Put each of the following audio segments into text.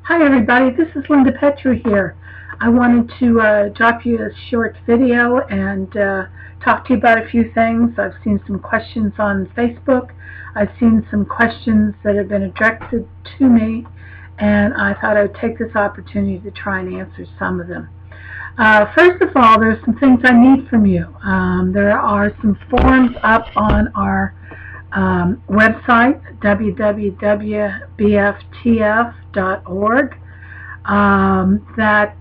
Hi everybody, this is Linda Petrou here. I wanted to drop you a short video and talk to you about a few things. I've seen some questions on Facebook. I've seen some questions that have been addressed to me, and I thought I would take this opportunity to try and answer some of them. First of all, there's some things I need from you. There are some forms up on our website, www.bftf.org, that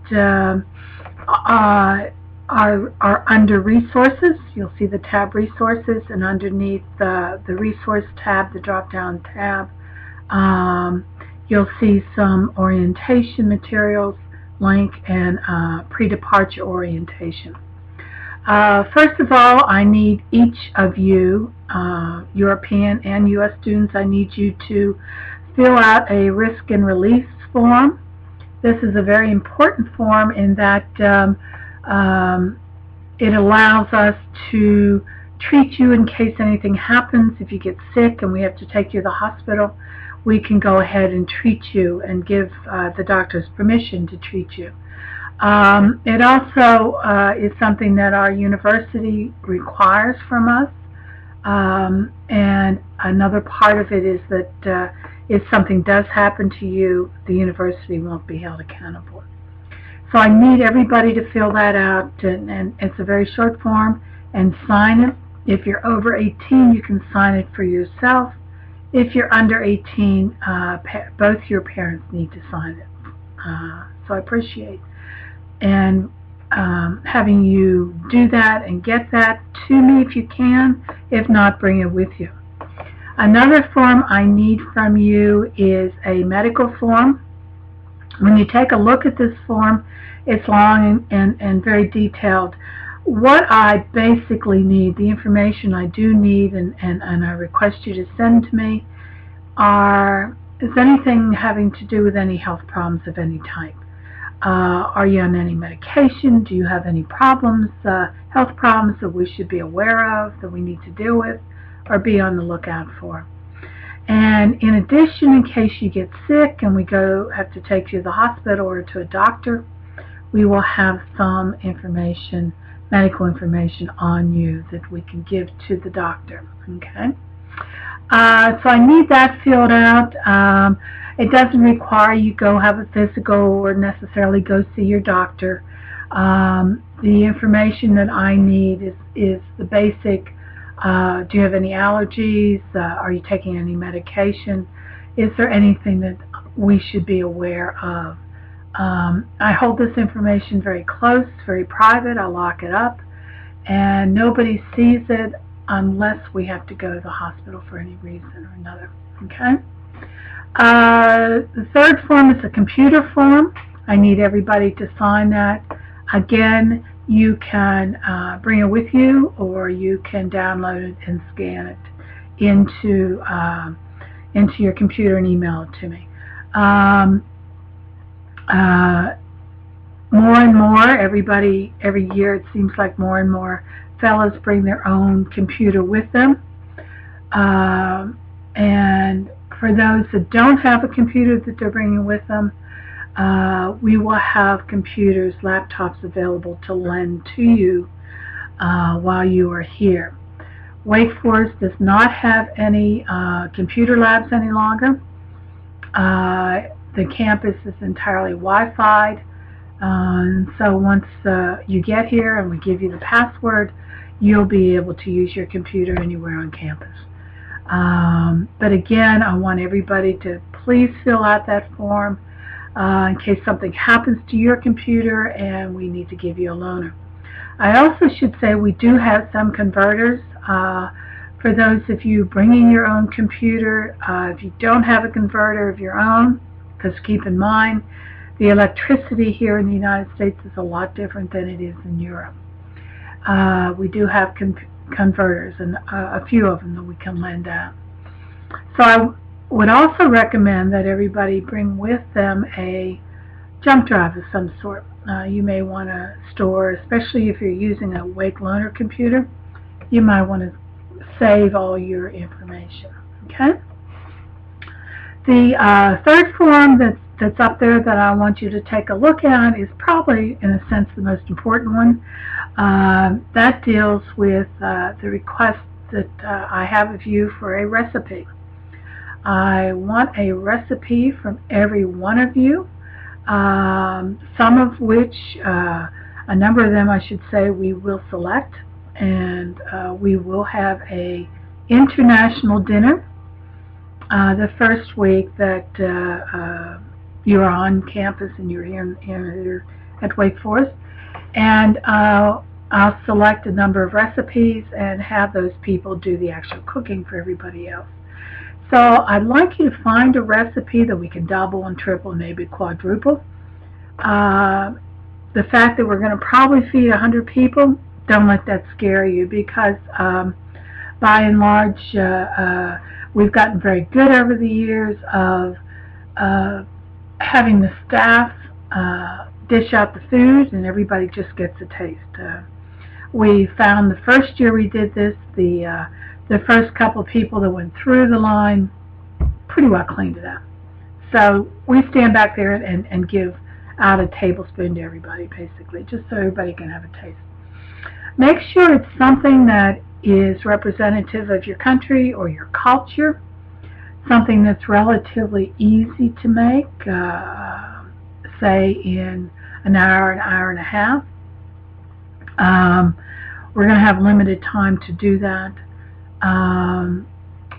are under resources. You'll see the tab resources, and underneath the resource tab, the drop-down tab, you'll see some orientation materials, link, and pre-departure orientation. First of all, I need each of you, European and U.S. students, I need you to fill out a risk and release form. This is a very important form in that it allows us to treat you in case anything happens. If you get sick and we have to take you to the hospital, we can go ahead and treat you and give the doctors permission to treat you. It also is something that our university requires from us, and another part of it is that if something does happen to you, the university won't be held accountable. So I need everybody to fill that out, and it's a very short form, and sign it. If you're over 18, you can sign it for yourself. If you're under 18, both your parents need to sign it. So I appreciate and having you do that and get that to me if you can. If not, bring it with you. Another form I need from you is a medical form. When you take a look at this form, it's long and very detailed. What I basically need, the information I do need and I request you to send to me, is anything having to do with any health problems of any type. Are you on any medication? Do you have any problems, health problems that we should be aware of, that we need to deal with, or be on the lookout for? And in addition, in case you get sick and we have to take you to the hospital or to a doctor, we will have some information, medical information on you that we can give to the doctor. Okay? So I need that filled out. It doesn't require you go have a physical or necessarily go see your doctor. The information that I need is the basic. Do you have any allergies? Are you taking any medication? Is there anything that we should be aware of? I hold this information very close, very private. I lock it up, and nobody sees it unless we have to go to the hospital for any reason or another. Okay? The third form is a computer form. I need everybody to sign that. Again, you can bring it with you, or you can download it and scan it into your computer and email it to me. More and more, every year it seems like more and more fellows bring their own computer with them. And for those that don't have a computer that they're bringing with them, we will have computers, laptops available to lend to you while you are here. Wake Forest does not have any computer labs any longer. The campus is entirely Wi-Fi'd, so once you get here and we give you the password, you'll be able to use your computer anywhere on campus. But again, I want everybody to please fill out that form in case something happens to your computer and we need to give you a loaner. I also should say we do have some converters for those of you bringing your own computer. If you don't have a converter of your own, because keep in mind, the electricity here in the United States is a lot different than it is in Europe. We do have converters, and a few of them that we can lend out. So I would also recommend that everybody bring with them a jump drive of some sort. You may want to store, especially if you're using a Wake Loaner computer, you might want to save all your information. Okay? The third form that's that's up there that I want you to take a look at is probably, in a sense, the most important one. That deals with the request that I have of you for a recipe. I want a recipe from every one of you, some of which, a number of them I should say, we will select, and we will have a international dinner the first week that you're on campus and you're here at Wake Forest. And I'll select a number of recipes and have those people do the actual cooking for everybody else. So I'd like you to find a recipe that we can double and triple and maybe quadruple. The fact that we're going to probably feed 100 people, don't let that scare you, because by and large we've gotten very good over the years of having the staff dish out the food and everybody just gets a taste. We found the first year we did this, the first couple of people that went through the line pretty well cleaned it up. So we stand back there and give out a tablespoon to everybody, basically, just so everybody can have a taste. Make sure it's something that is representative of your country or your culture, something that's relatively easy to make, say in an hour and a half. We're going to have limited time to do that.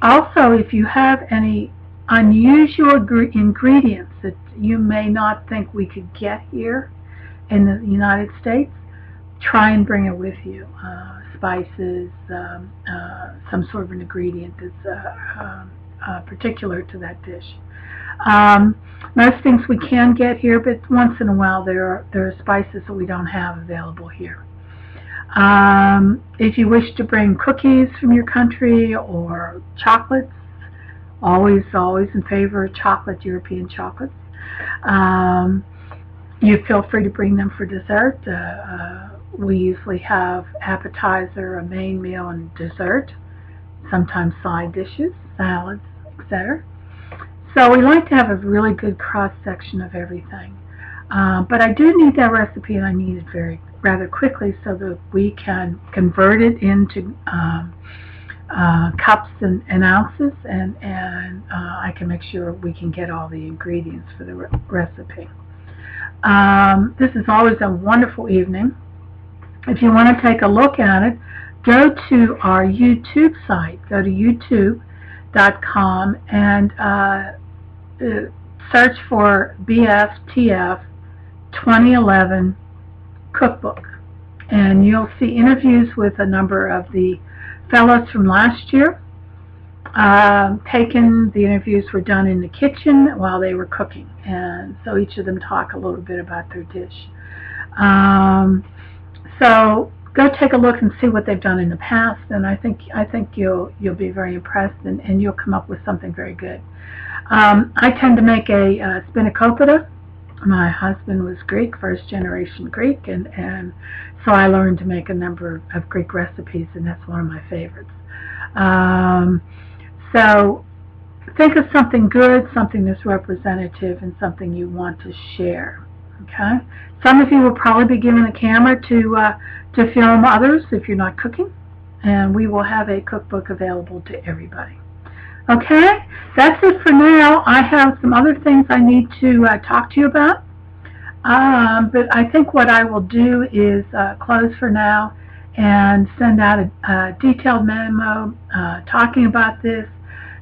Also, if you have any unusual ingredients that you may not think we could get here in the United States, try and bring it with you. Spices, some sort of an ingredient that's particular to that dish. Most things we can get here, but once in a while there are spices that we don't have available here. If you wish to bring cookies from your country or chocolates, always in favor of chocolate, European chocolates. You feel free to bring them for dessert. We usually have appetizer, a main meal, and dessert, sometimes side dishes, salads, etc. So we like to have a really good cross-section of everything. But I do need that recipe, and I need it rather quickly so that we can convert it into cups and ounces, and I can make sure we can get all the ingredients for the recipe. This is always a wonderful evening. If you want to take a look at it, go to our YouTube site. Go to youtube.com and search for BFTF 2011 cookbook. And you'll see interviews with a number of the fellows from last year. The interviews were done in the kitchen while they were cooking, and so each of them talk a little bit about their dish. So go take a look and see what they've done in the past, and I think you'll be very impressed, and you'll come up with something very good. I tend to make a spanakopita. My husband was Greek, first generation Greek, and so I learned to make a number of Greek recipes, and that's one of my favorites. So think of something good, something that's representative, and something you want to share. Okay? Some of you will probably be given a camera to film others if you're not cooking, and we will have a cookbook available to everybody. Okay? That's it for now. I have some other things I need to talk to you about, but I think what I will do is close for now and send out a detailed memo talking about this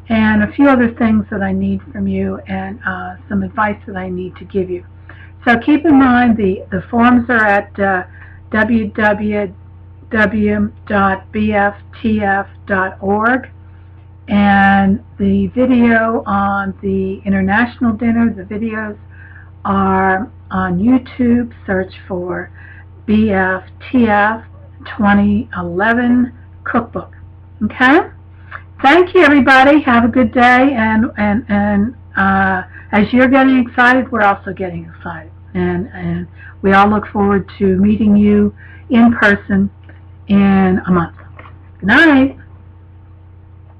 and a few other things that I need from you, and some advice that I need to give you. So keep in mind the forms are at www.bftf.org, and the video on the international dinner, the videos are on YouTube. Search for BFTF 2011 cookbook. Okay? Thank you, everybody. Have a good day, and as you're getting excited, we're also getting excited, and we all look forward to meeting you in person in a month. Good night.